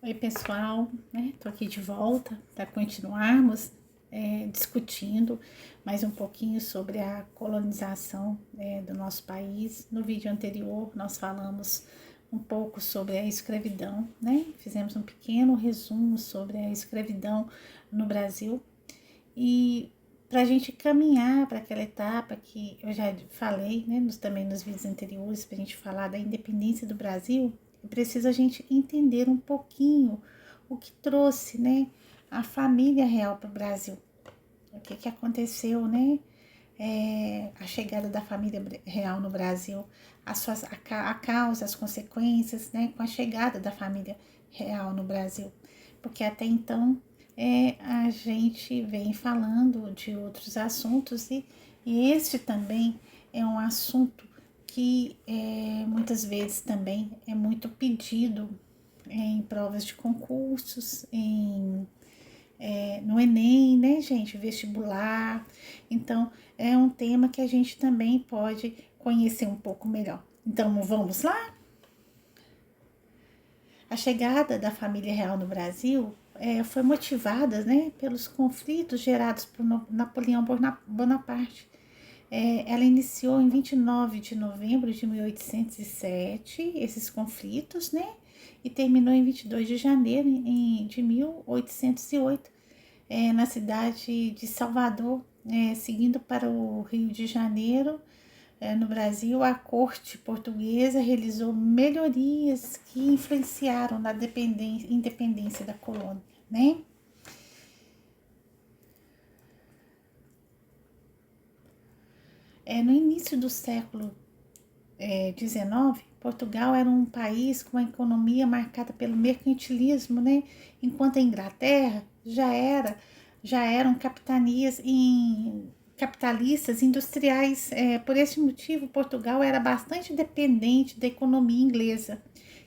Oi, pessoal, né? Tô aqui de volta para continuarmos discutindo mais um pouquinho sobre a colonização do nosso país. No vídeo anterior, nós falamos um pouco sobre a escravidão, né? Fizemos um pequeno resumo sobre a escravidão no Brasil e para a gente caminhar para aquela etapa que eu já falei, né? Também nos vídeos anteriores, para a gente falar da independência do Brasil. Precisa a gente entender um pouquinho o que trouxe, né, a família real para o Brasil. O que aconteceu, né? A chegada da família real no Brasil, a causa, as consequências, né, com a chegada da família real no Brasil. Porque até então a gente vem falando de outros assuntos e este também é um assunto que muitas vezes também é muito pedido em provas de concursos, no Enem, né, gente, vestibular. Então, é um tema que a gente também pode conhecer um pouco melhor. Então, vamos lá? A chegada da família real no Brasil foi motivada, né, pelos conflitos gerados por Napoleão Bonaparte. Ela iniciou em 29 de novembro de 1807 esses conflitos, né? E terminou em 22 de janeiro de 1808, na cidade de Salvador, seguindo para o Rio de Janeiro. No Brasil, a corte portuguesa realizou melhorias que influenciaram na independência da colônia, né? No início do século XIX, Portugal era um país com uma economia marcada pelo mercantilismo, né? Enquanto a Inglaterra já eram capitalistas industriais. Por esse motivo, Portugal era bastante dependente da economia inglesa,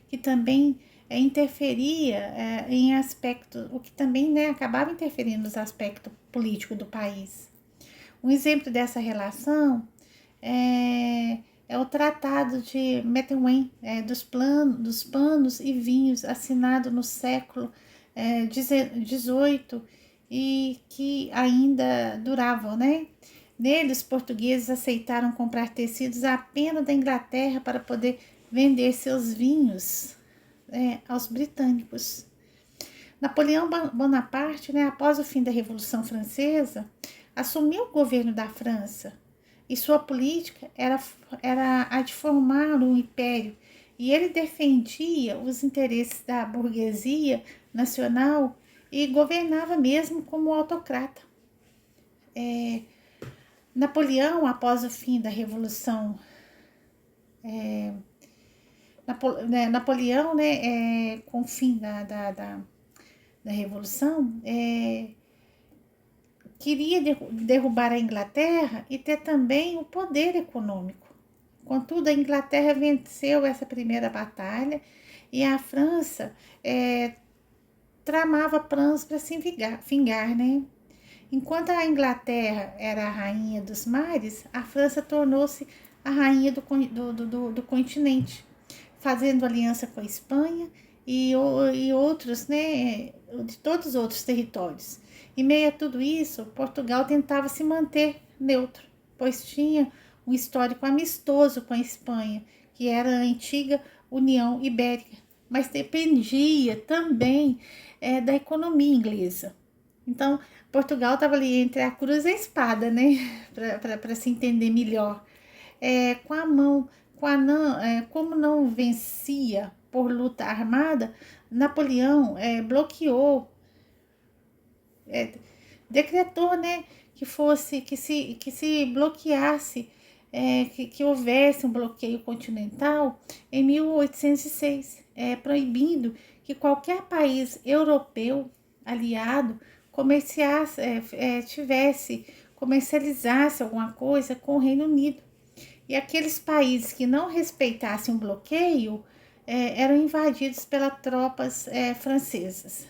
que também interferia em aspectos, o que também, né, acabava interferindo nos aspectos políticos do país. Um exemplo dessa relação é o Tratado de Methuen, dos panos e vinhos, assinado no século XVIII e que ainda duravam, né? Nele, os portugueses aceitaram comprar tecidos apenas da Inglaterra para poder vender seus vinhos aos britânicos. Napoleão Bonaparte, né, após o fim da Revolução Francesa, assumiu o governo da França e sua política era a de formar um império, e ele defendia os interesses da burguesia nacional e governava mesmo como autocrata. Napoleão, após o fim da Revolução, Napoleão, né, com o fim da Revolução, queria derrubar a Inglaterra e ter também o poder econômico. Contudo, a Inglaterra venceu essa primeira batalha e a França tramava planos para se vingar, né? Enquanto a Inglaterra era a rainha dos mares, a França tornou-se a rainha do continente, fazendo aliança com a Espanha e outros, né, de todos os outros territórios. Em meio a tudo isso, Portugal tentava se manter neutro, pois tinha um histórico amistoso com a Espanha, que era a antiga União Ibérica, mas dependia também da economia inglesa. Então, Portugal estava ali entre a cruz e a espada, né? Para se entender melhor. Com a mão, como não vencia por luta armada, Napoleão bloqueou, decretou, né, que se bloqueasse, que houvesse um bloqueio continental em 1806, proibindo que qualquer país europeu aliado comercializasse alguma coisa com o Reino Unido. E aqueles países que não respeitassem o bloqueio eram invadidos pelas tropas francesas.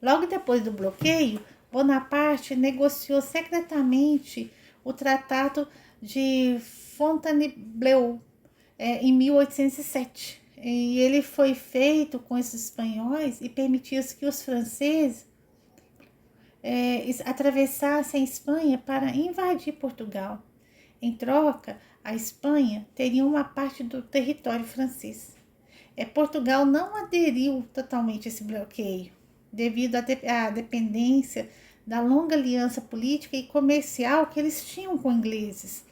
Logo depois do bloqueio, Bonaparte negociou secretamente o Tratado de Fontainebleau em 1807. E ele foi feito com esses espanhóis e permitiu que os franceses atravessassem a Espanha para invadir Portugal. Em troca, a Espanha teria uma parte do território francês. Portugal não aderiu totalmente a esse bloqueio, devido à dependência da longa aliança política e comercial que eles tinham com ingleses.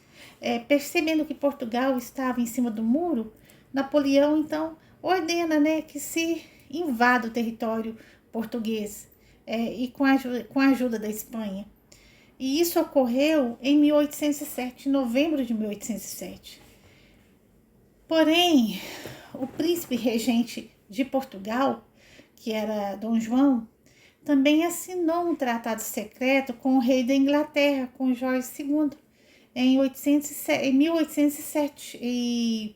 Percebendo que Portugal estava em cima do muro, Napoleão então ordena, que se invada o território português e com a ajuda da Espanha. E isso ocorreu em 1807, em novembro de 1807. Porém, o príncipe regente de Portugal, que era Dom João, também assinou um tratado secreto com o rei da Inglaterra, com Jorge II, em 1807. E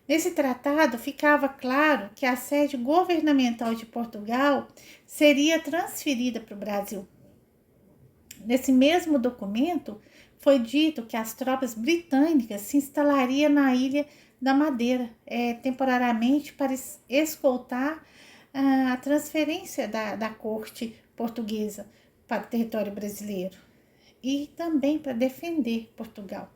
nesse tratado ficava claro que a sede governamental de Portugal seria transferida para o Brasil. Nesse mesmo documento, foi dito que as tropas britânicas se instalariam na Ilha da Madeira, temporariamente para escoltar a transferência da corte portuguesa para o território brasileiro e também para defender Portugal.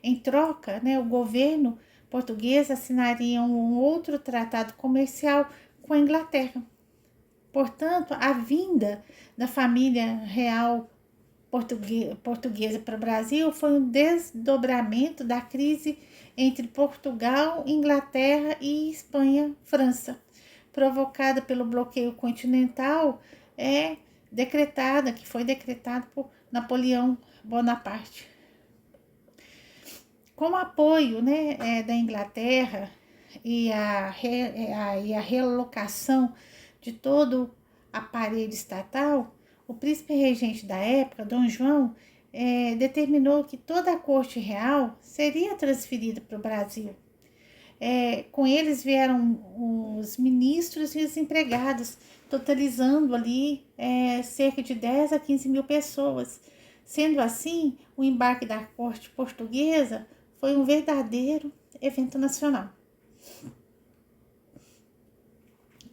Em troca, o governo português assinaria um outro tratado comercial com a Inglaterra. Portanto, a vinda da família real portuguesa para o Brasil foi um desdobramento da crise entre Portugal, Inglaterra e Espanha-França, provocada pelo bloqueio continental que foi decretado por Napoleão Bonaparte. Com o apoio da Inglaterra e a relocação de todo o aparelho estatal, o príncipe regente da época, Dom João, determinou que toda a corte real seria transferida para o Brasil. Com eles vieram os ministros e os empregados, totalizando ali cerca de 10 a 15 mil pessoas. Sendo assim, o embarque da corte portuguesa foi um verdadeiro evento nacional.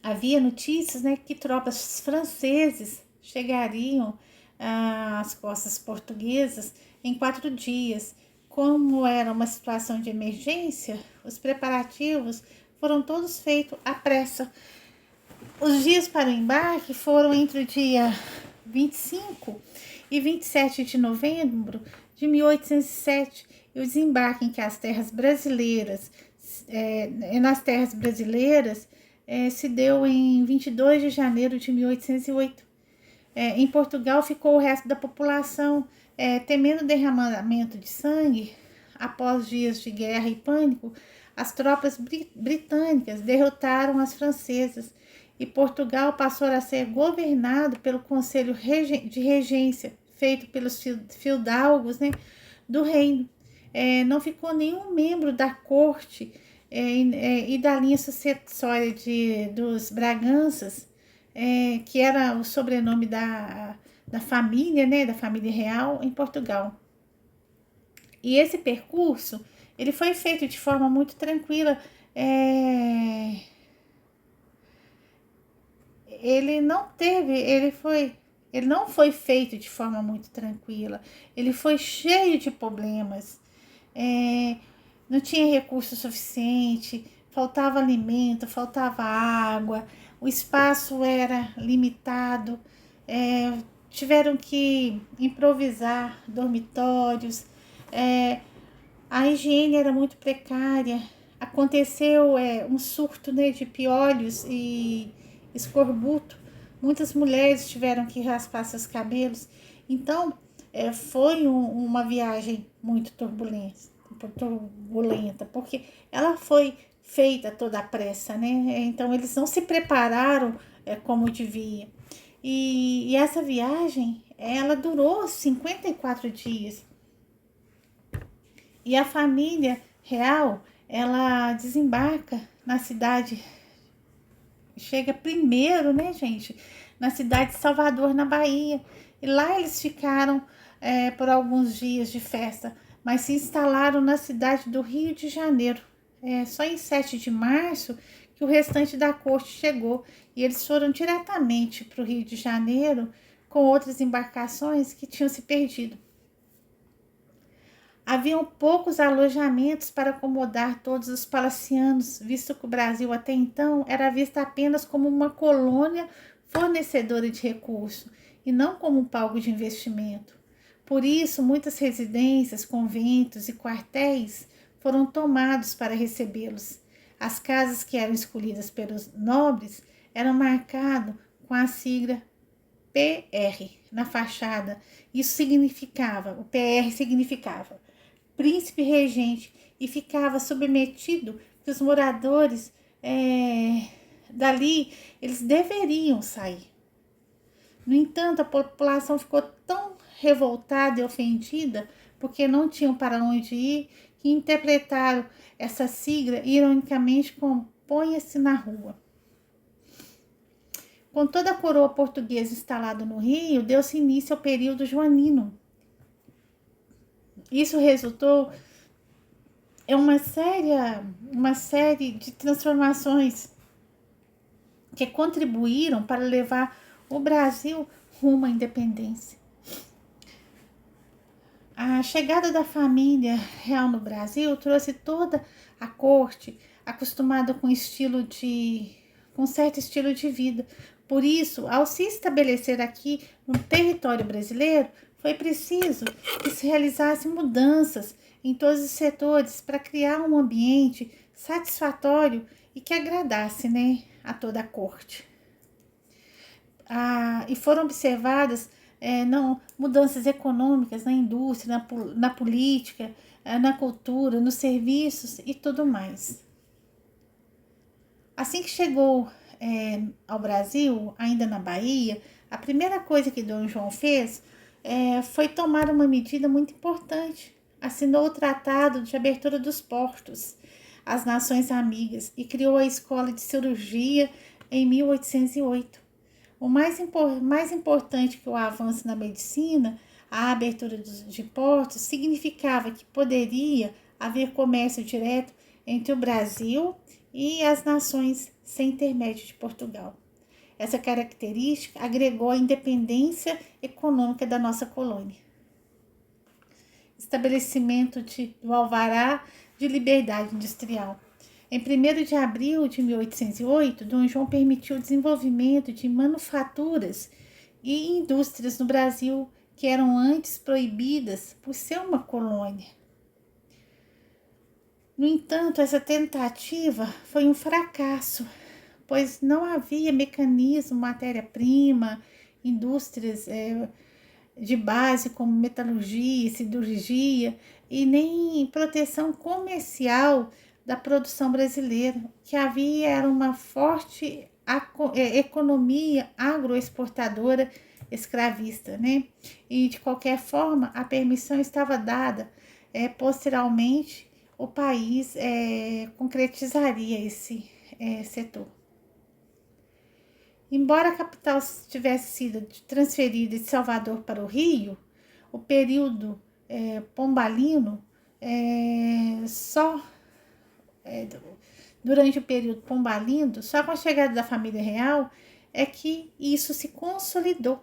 Havia notícias que tropas franceses chegariam às costas portuguesas em 4 dias. Como era uma situação de emergência, os preparativos foram todos feitos à pressa. Os dias para o embarque foram entre o dia 25 e 27 de novembro de 1807 e o desembarque em que nas terras brasileiras se deu em 22 de janeiro de 1808. Em Portugal ficou o resto da população, temendo derramamento de sangue. Após dias de guerra e pânico, as tropas britânicas derrotaram as francesas e Portugal passou a ser governado pelo Conselho de Regência, feito pelos fidalgos do reino. Não ficou nenhum membro da corte e da linha sucessória dos Braganças, que era o sobrenome da família, da família real em Portugal. E esse percurso, ele foi feito de forma muito tranquila. Ele não foi feito de forma muito tranquila. Ele foi cheio de problemas. Não tinha recurso suficiente, faltava alimento, faltava água, o espaço era limitado, tiveram que improvisar dormitórios, a higiene era muito precária, aconteceu um surto de piolhos e escorbuto, muitas mulheres tiveram que raspar seus cabelos, então foi uma viagem muito turbulenta, porque ela foi feita toda a pressa, então eles não se prepararam como devia, e essa viagem, ela durou 54 dias, e a família real, ela desembarca na cidade, chega primeiro, na cidade de Salvador, na Bahia, e lá eles ficaram por alguns dias de festa, mas se instalaram na cidade do Rio de Janeiro, só em 7 de março que o restante da corte chegou e eles foram diretamente para o Rio de Janeiro com outras embarcações que tinham se perdido. Haviam poucos alojamentos para acomodar todos os palacianos, visto que o Brasil até então era visto apenas como uma colônia fornecedora de recursos e não como um palco de investimento. Por isso, muitas residências, conventos e quartéis foram tomados para recebê-los. As casas que eram escolhidas pelos nobres eram marcadas com a sigla PR na fachada. Isso significava, o PR significava príncipe regente, e ficava submetido que os moradores dali, eles deveriam sair. No entanto, a população ficou tão revoltada e ofendida porque não tinham para onde ir, que interpretaram essa sigla ironicamente como "ponha-se na rua". Com toda a coroa portuguesa instalada no Rio, deu-se início ao período joanino. Isso resultou em uma série de transformações que contribuíram para levar o Brasil rumo à independência. A chegada da família real no Brasil trouxe toda a corte acostumada com certo estilo de vida. Por isso, ao se estabelecer aqui no território brasileiro, foi preciso que se realizassem mudanças em todos os setores para criar um ambiente satisfatório e que agradasse, a toda a corte. E foram observadas mudanças econômicas na indústria, na política, na cultura, nos serviços e tudo mais. Assim que chegou ao Brasil, ainda na Bahia, a primeira coisa que Dom João fez foi tomar uma medida muito importante. Assinou o Tratado de Abertura dos Portos às Nações Amigas e criou a Escola de Cirurgia em 1808. O mais importante que o avanço na medicina, a abertura de portos, significava que poderia haver comércio direto entre o Brasil e as nações sem intermédio de Portugal. Essa característica agregou a independência econômica da nossa colônia. Estabelecimento do Alvará de Liberdade Industrial. Em 1º de abril de 1808, Dom João permitiu o desenvolvimento de manufaturas e indústrias no Brasil que eram antes proibidas por ser uma colônia. No entanto, essa tentativa foi um fracasso, pois não havia mecanismo, matéria-prima, indústrias de base como metalurgia, siderurgia e nem proteção comercial da produção brasileira. O que havia era uma forte economia agroexportadora escravista, E de qualquer forma, a permissão estava dada. Posteriormente, o país concretizaria esse setor. Embora a capital tivesse sido transferida de Salvador para o Rio, o período pombalino durante o período pombalino, só com a chegada da família real é que isso se consolidou.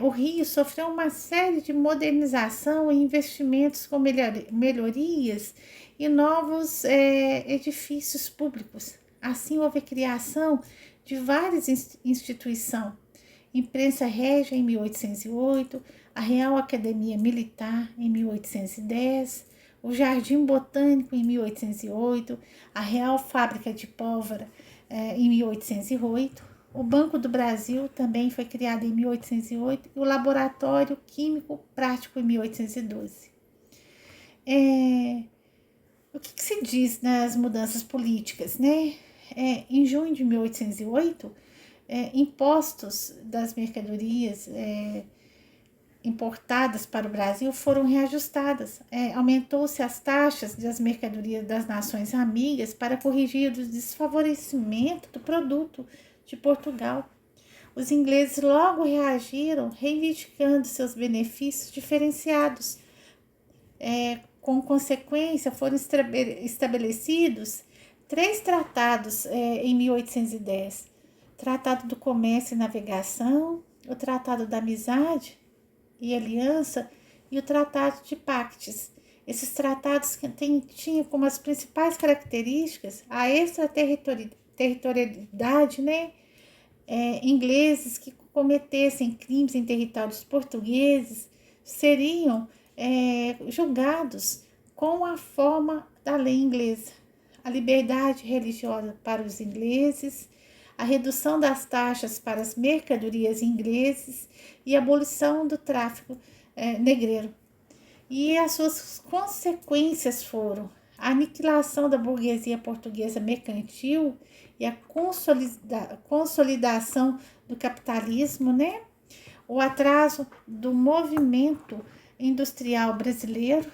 O Rio sofreu uma série de modernização e investimentos com melhorias e novos edifícios públicos. Assim, houve a criação de várias instituições. Imprensa Régia em 1808, a Real Academia Militar em 1810, o Jardim Botânico em 1808, a Real Fábrica de Pólvora em 1808, o Banco do Brasil também foi criado em 1808 e o Laboratório Químico Prático em 1812. O que se diz nas mudanças políticas, em junho de 1808, impostos das mercadorias importadas para o Brasil foram reajustadas. Aumentou-se as taxas das mercadorias das nações amigas para corrigir o desfavorecimento do produto de Portugal. Os ingleses logo reagiram, reivindicando seus benefícios diferenciados com consequência, foram estabelecidos 3 tratados em 1810. Tratado do Comércio e Navegação, o Tratado da Amizade e Aliança e o Tratado de Pactes. Esses tratados que tinham como as principais características a extraterritorialidade, né? Ingleses que cometessem crimes em territórios portugueses seriam julgados com a forma da lei inglesa. A liberdade religiosa para os ingleses, a redução das taxas para as mercadorias ingleses e a abolição do tráfico negreiro. E as suas consequências foram a aniquilação da burguesia portuguesa mercantil e a consolidação do capitalismo, né? O atraso do movimento industrial brasileiro,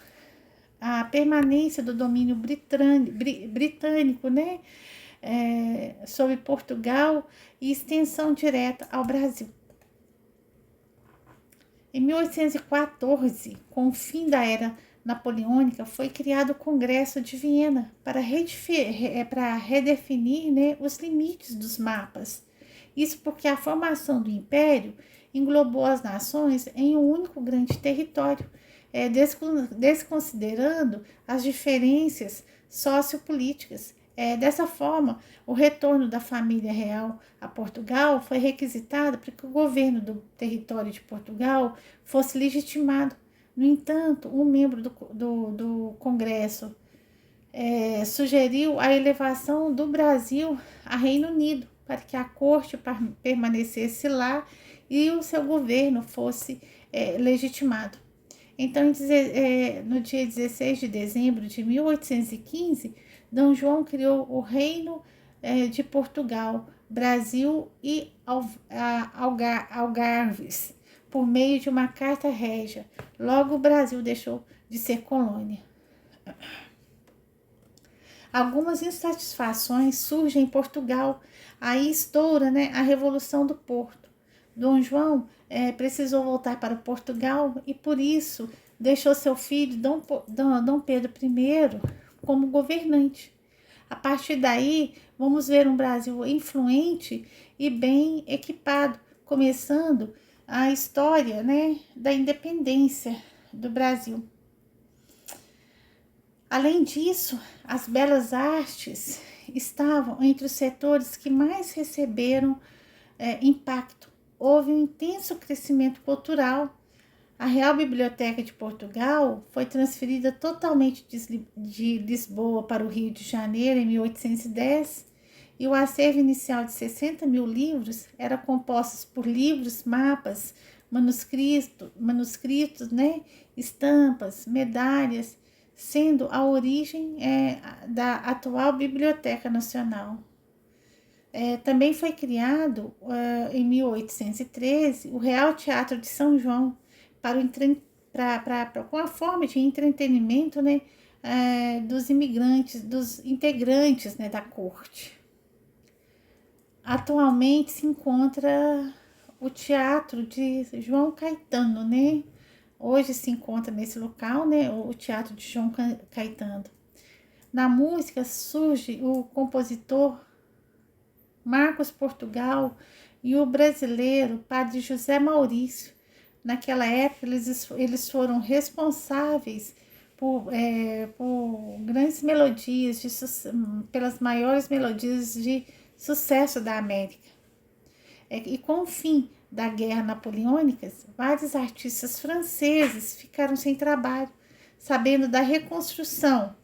a permanência do domínio britânico, né? Sobre Portugal e extensão direta ao Brasil. Em 1814, com o fim da era napoleônica, foi criado o Congresso de Viena para redefinir, né, os limites dos mapas. Isso porque a formação do Império englobou as nações em um único grande território, desconsiderando as diferenças sociopolíticas. Dessa forma, o retorno da família real a Portugal foi requisitado para que o governo do território de Portugal fosse legitimado. No entanto, um membro do Congresso sugeriu a elevação do Brasil a Reino Unido, para que a corte permanecesse lá e o seu governo fosse legitimado. Então, no dia 16 de dezembro de 1815, D. João criou o Reino de Portugal, Brasil e Algarves, por meio de uma carta régia. Logo, o Brasil deixou de ser colônia. Algumas insatisfações surgem em Portugal. Aí estoura, né, a Revolução do Porto. Dom João precisou voltar para Portugal e, por isso, deixou seu filho, Dom Pedro I, como governante. A partir daí, vamos ver um Brasil influente e bem equipado, começando a história, né, da independência do Brasil. Além disso, as belas artes estavam entre os setores que mais receberam impacto. Houve um intenso crescimento cultural. A Real Biblioteca de Portugal foi transferida totalmente de Lisboa para o Rio de Janeiro em 1810 e o acervo inicial de 60 mil livros era composto por livros, mapas, manuscritos, né, estampas, medalhas, sendo a origem da atual Biblioteca Nacional. Também foi criado, em 1813, o Real Teatro de São João, com a forma de entretenimento, né, dos imigrantes, dos integrantes, né, da corte. Atualmente se encontra o Teatro de João Caetano, né? Hoje se encontra nesse local, né, o Teatro de João Caetano. Na música surge o compositor Marcos Portugal e o brasileiro Padre José Maurício. Naquela época, eles foram responsáveis por grandes melodias, pelas maiores melodias de sucesso da América. E com o fim da Guerra Napoleônica, vários artistas franceses ficaram sem trabalho. Sabendo da reconstrução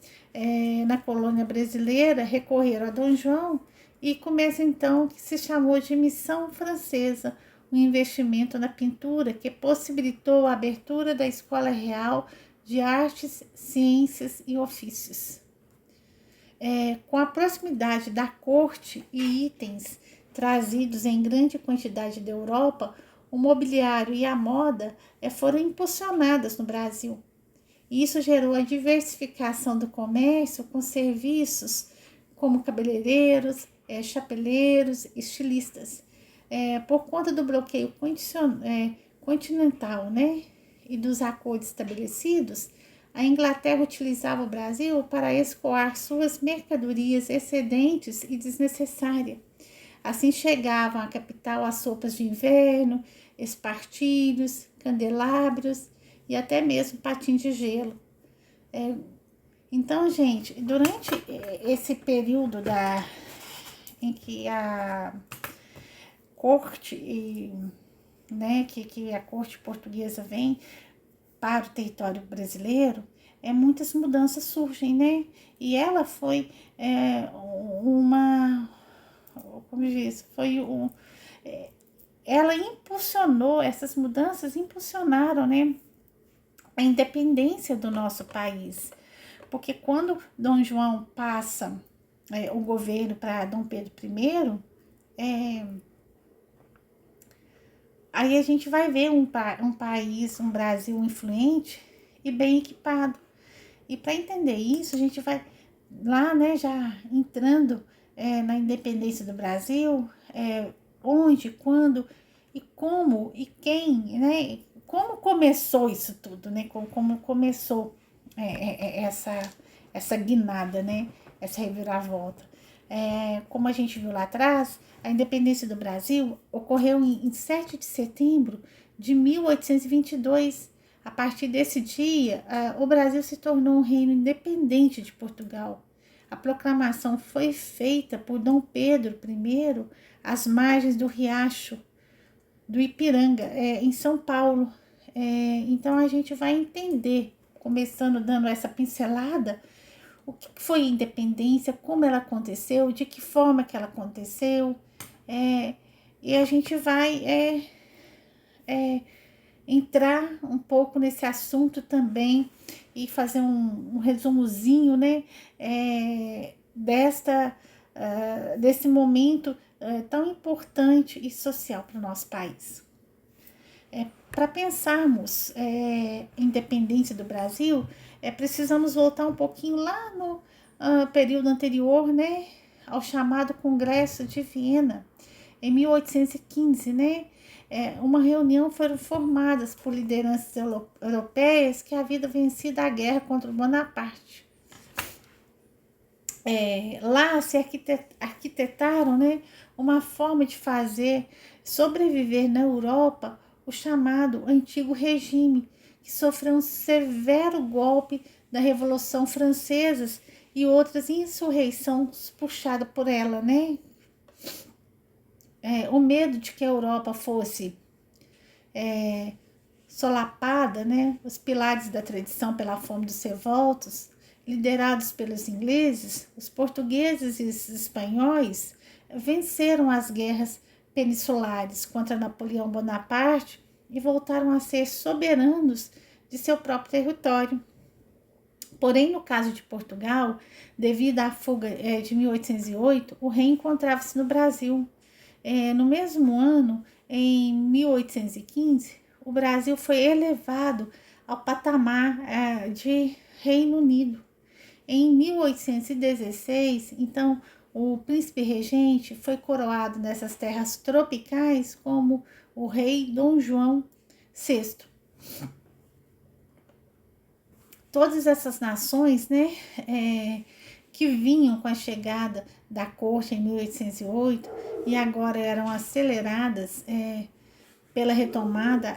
na colônia brasileira, recorreram a Dom João e começa então o que se chamou de Missão Francesa, um investimento na pintura que possibilitou a abertura da Escola Real de Artes, Ciências e Ofícios. Com a proximidade da corte e itens trazidos em grande quantidade da Europa, o mobiliário e a moda foram impulsionadas no Brasil. Isso gerou a diversificação do comércio com serviços como cabeleireiros, chapeleiros, estilistas. Por conta do bloqueio continental, né, e dos acordos estabelecidos, a Inglaterra utilizava o Brasil para escoar suas mercadorias excedentes e desnecessárias. Assim chegavam à capital as sopas de inverno, espartilhos, candelabros e até mesmo patins de gelo. Então, gente, durante esse período em que a corte, né, que a corte portuguesa vem para o território brasileiro, muitas mudanças surgem, né? E ela foi como diz, ela impulsionou, essas mudanças impulsionaram, né, a independência do nosso país. Porque quando Dom João passa o governo para Dom Pedro I, aí a gente vai ver um país, um Brasil influente e bem equipado. E para entender isso, a gente vai lá, né, já entrando na independência do Brasil, onde, quando e como e quem, né? Como começou isso tudo, né? Como começou essa guinada, né? Essa reviravolta. Como a gente viu lá atrás, a independência do Brasil ocorreu em 7 de setembro de 1822. A partir desse dia, o Brasil se tornou um reino independente de Portugal. A proclamação foi feita por Dom Pedro I às margens do riacho do Ipiranga, em São Paulo. Então a gente vai entender, começando dando essa pincelada, o que foi independência, como ela aconteceu, de que forma que ela aconteceu, e a gente vai entrar um pouco nesse assunto também e fazer um resumozinho, né, desse momento tão importante e social para o nosso país. Para pensarmos independência do Brasil, precisamos voltar um pouquinho lá no período anterior, né, ao chamado Congresso de Viena, em 1815, né? Uma reunião foram formadas por lideranças europeias que haviam vencido a guerra contra o Bonaparte. Lá se arquitetaram, né, uma forma de fazer sobreviver na Europa o chamado Antigo Regime, que sofreu um severo golpe da Revolução Francesa e outras insurreições puxadas por ela, né? O medo de que a Europa fosse solapada, né? Os pilares da tradição pela fome dos revoltos, liderados pelos ingleses, os portugueses e os espanhóis venceram as guerras peninsulares contra Napoleão Bonaparte e voltaram a ser soberanos de seu próprio território. Porém, no caso de Portugal, devido à fuga de 1808, o rei encontrava-se no Brasil. No mesmo ano, em 1815, o Brasil foi elevado ao patamar de Reino Unido. Em 1816, então, o príncipe regente foi coroado nessas terras tropicais como o rei Dom João VI. Todas essas nações, né, que vinham com a chegada da corte em 1808 e agora eram aceleradas pela retomada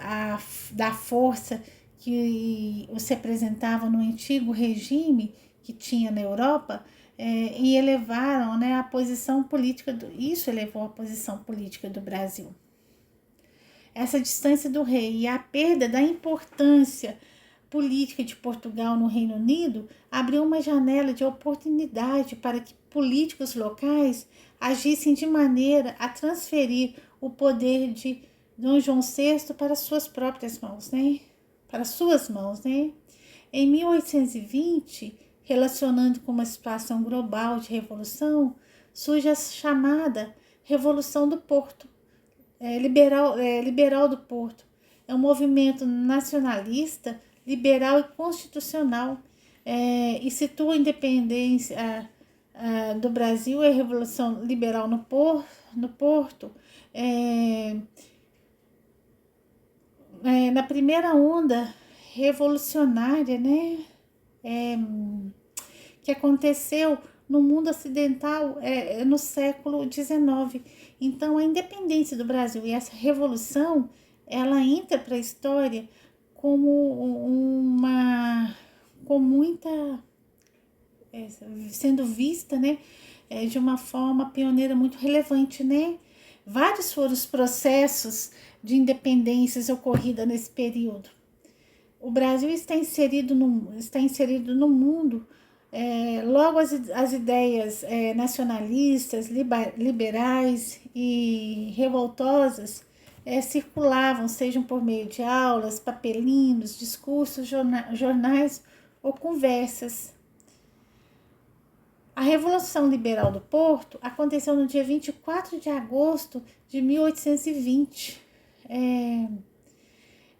da força que os representava no antigo regime que tinha na Europa, e elevaram, né, a posição política, isso elevou a posição política do Brasil. Essa distância do rei e a perda da importância política de Portugal no Reino Unido abriu uma janela de oportunidade para que políticos locais agissem de maneira a transferir o poder de Dom João VI para suas próprias mãos, né? Para suas mãos, né? Em 1820, relacionando com uma situação global de revolução, surge a chamada Revolução do Porto, liberal do Porto. É um movimento nacionalista, liberal e constitucional, e situa a independência do Brasil e a Revolução Liberal no Porto, na primeira onda revolucionária, né, que aconteceu no mundo ocidental no século XIX. Então, a independência do Brasil e essa revolução, ela entra para a história como com muita, sendo vista, né, de uma forma pioneira muito relevante, né? Vários foram os processos de independências ocorridos nesse período. O Brasil está inserido no mundo. Logo as ideias nacionalistas, liberais e revoltosas circulavam, sejam por meio de aulas, papelinos, discursos, jornais ou conversas. A Revolução Liberal do Porto aconteceu no dia 24 de agosto de 1820.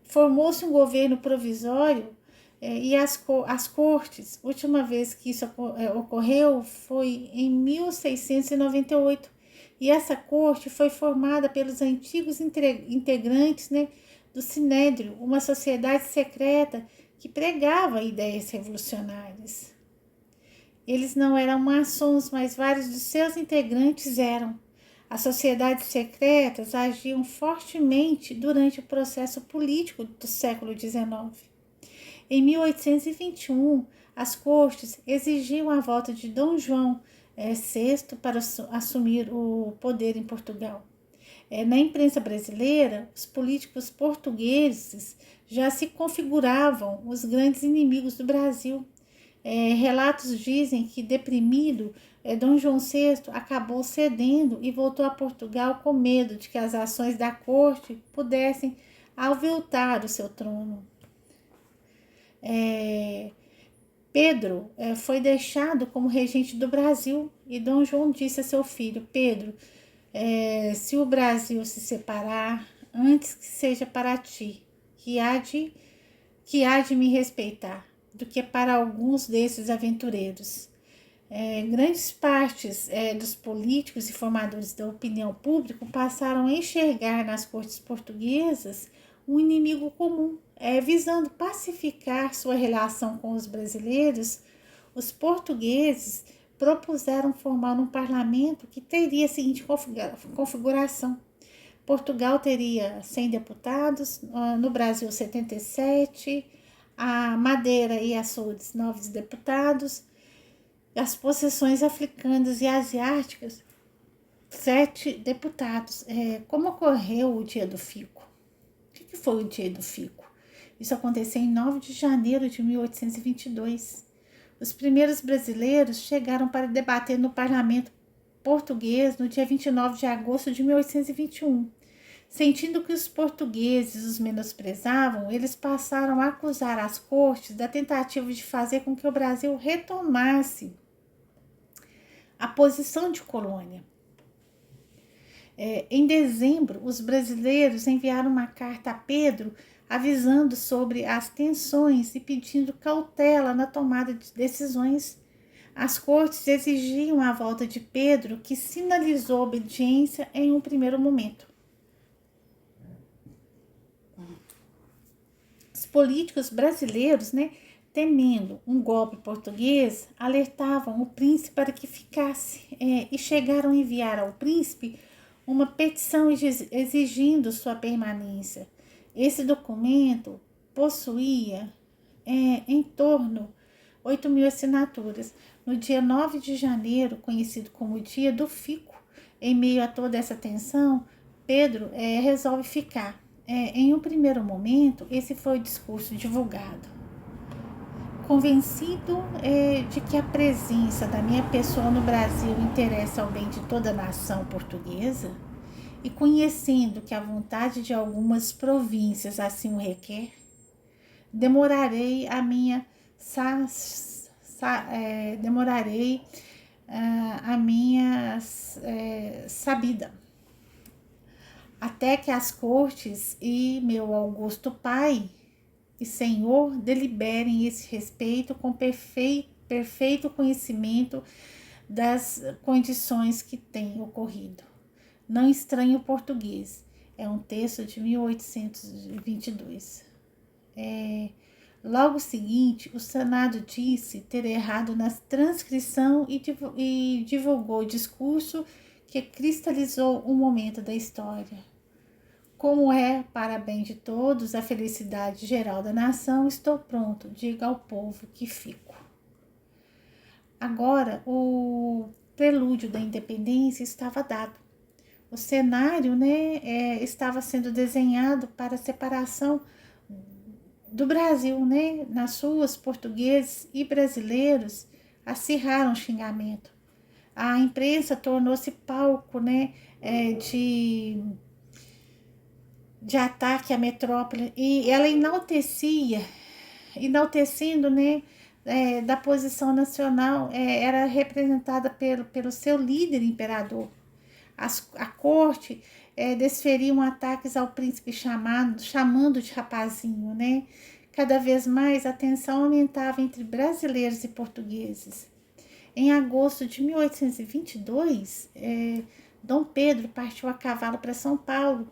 Formou-se um governo provisório e as cortes, última vez que isso ocorreu foi em 1698, e essa corte foi formada pelos antigos integrantes, né, do Sinédrio, uma sociedade secreta que pregava ideias revolucionárias. Eles não eram maçons, mas vários dos seus integrantes eram. As sociedades secretas agiam fortemente durante o processo político do século XIX. Em 1821, as cortes exigiam a volta de Dom João VI para assumir o poder em Portugal. Na imprensa brasileira, os políticos portugueses já se configuravam os grandes inimigos do Brasil. Relatos dizem que, deprimido, Dom João VI acabou cedendo e voltou a Portugal com medo de que as ações da corte pudessem aviltar o seu trono. Pedro foi deixado como regente do Brasil e Dom João disse a seu filho: Pedro, se o Brasil se separar, antes que seja para ti, que há de me respeitar, do que para alguns desses aventureiros. Grandes partes dos políticos e formadores da opinião pública passaram a enxergar nas cortes portuguesas um inimigo comum. Visando pacificar sua relação com os brasileiros, os portugueses propuseram formar um parlamento que teria a seguinte configuração. Portugal teria 100 deputados, no Brasil 77, a Madeira e Açores 9 deputados, as possessões africanas e asiáticas 7 deputados. Como ocorreu o Dia do Fico? O que foi o Dia do Fico? Isso aconteceu em 9 de janeiro de 1822. Os primeiros brasileiros chegaram para debater no parlamento português no dia 29 de agosto de 1821. Sentindo que os portugueses os menosprezavam, eles passaram a acusar as cortes da tentativa de fazer com que o Brasil retomasse a posição de colônia. Em dezembro, os brasileiros enviaram uma carta a Pedro avisando sobre as tensões e pedindo cautela na tomada de decisões. As cortes exigiam a volta de Pedro, que sinalizou obediência em um primeiro momento. Os políticos brasileiros, temendo um golpe português, alertavam o príncipe para que ficasse e chegaram a enviar ao príncipe uma petição exigindo sua permanência. Esse documento possuía em torno de 8.000 assinaturas. No dia 9 de janeiro, conhecido como Dia do Fico, em meio a toda essa tensão, Pedro resolve ficar. Em um primeiro momento, esse foi o discurso divulgado. Convencido de que a presença da minha pessoa no Brasil interessa ao bem de toda a nação portuguesa, e conhecendo que a vontade de algumas províncias assim o requer, demorarei a minha sabida, até que as cortes e meu augusto pai e senhor deliberem esse respeito com perfeito conhecimento das condições que têm ocorrido. Não estranho o português. É um texto de 1822. Logo seguinte, o Senado disse ter errado na transcrição e divulgou o discurso que cristalizou um momento da história. Como é, para bem de todos, a felicidade geral da nação, estou pronto, diga ao povo que fico. Agora, o prelúdio da independência estava dado. O cenário, estava sendo desenhado para a separação do Brasil, Nas ruas, portugueses e brasileiros acirraram o xingamento. A imprensa tornou-se palco, de ataque à metrópole, e ela enaltecendo, da posição nacional, era representada pelo seu líder imperador. A corte desferiam ataques ao príncipe chamando de rapazinho, Cada vez mais a tensão aumentava entre brasileiros e portugueses. Em agosto de 1822, Dom Pedro partiu a cavalo para São Paulo,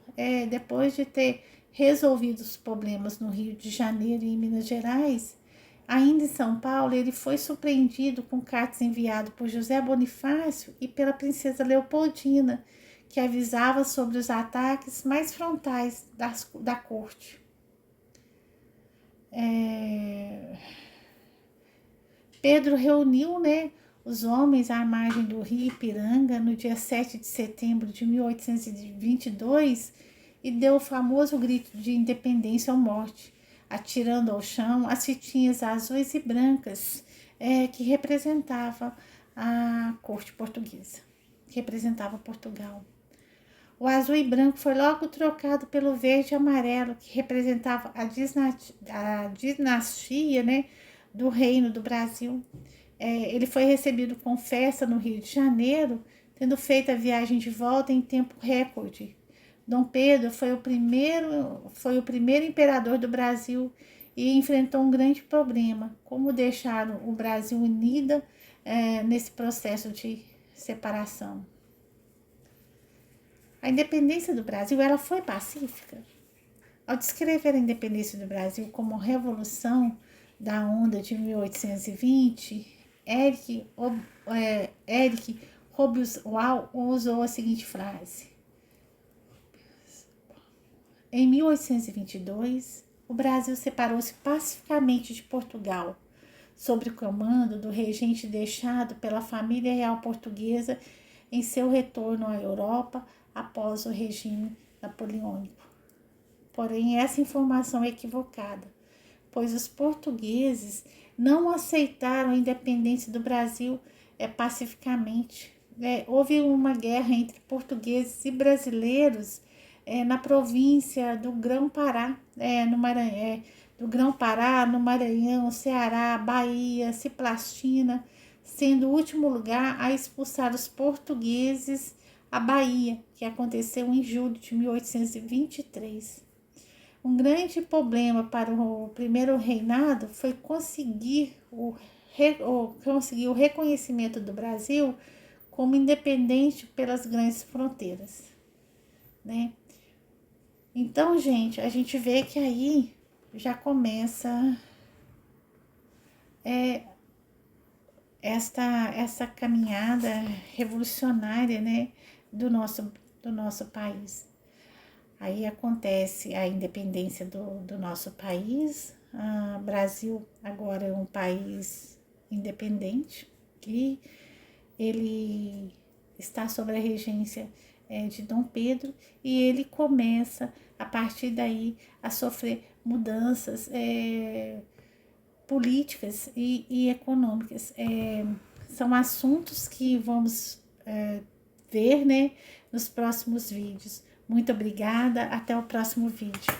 depois de ter resolvido os problemas no Rio de Janeiro e em Minas Gerais. Ainda em São Paulo, ele foi surpreendido com cartas enviadas por José Bonifácio e pela princesa Leopoldina, que avisava sobre os ataques mais frontais da corte. Pedro reuniu, os homens à margem do rio Ipiranga no dia 7 de setembro de 1822 e deu o famoso grito de independência ou morte, atirando ao chão as fitinhas azuis e brancas que representavam a corte portuguesa, que representava Portugal. O azul e branco foi logo trocado pelo verde e amarelo, que representava a dinastia, do Reino do Brasil. Ele foi recebido com festa no Rio de Janeiro, tendo feito a viagem de volta em tempo recorde. Dom Pedro foi o primeiro imperador do Brasil e enfrentou um grande problema: como deixar o Brasil unido nesse processo de separação. A independência do Brasil, ela foi pacífica. Ao descrever a independência do Brasil como revolução da onda de 1820, Eric Hobsbawm usou a seguinte frase: em 1822, o Brasil separou-se pacificamente de Portugal, sob o comando do regente deixado pela família real portuguesa em seu retorno à Europa após o regime napoleônico. Porém, essa informação é equivocada, pois os portugueses não aceitaram a independência do Brasil pacificamente. Houve uma guerra entre portugueses e brasileiros na província do Grão-Pará, no Maranhão, Ceará, Bahia, Ciplastina, sendo o último lugar a expulsar os portugueses a Bahia, que aconteceu em julho de 1823. Um grande problema para o primeiro reinado foi conseguir o reconhecimento do Brasil como independente pelas grandes fronteiras, Então, gente, a gente vê que aí já começa essa caminhada revolucionária, do nosso país. Aí acontece a independência do nosso país. O Brasil agora é um país independente e ele está sob a regência de Dom Pedro, e ele começa a partir daí a sofrer mudanças políticas e econômicas. São assuntos que vamos ver, nos próximos vídeos. Muito obrigada, até o próximo vídeo.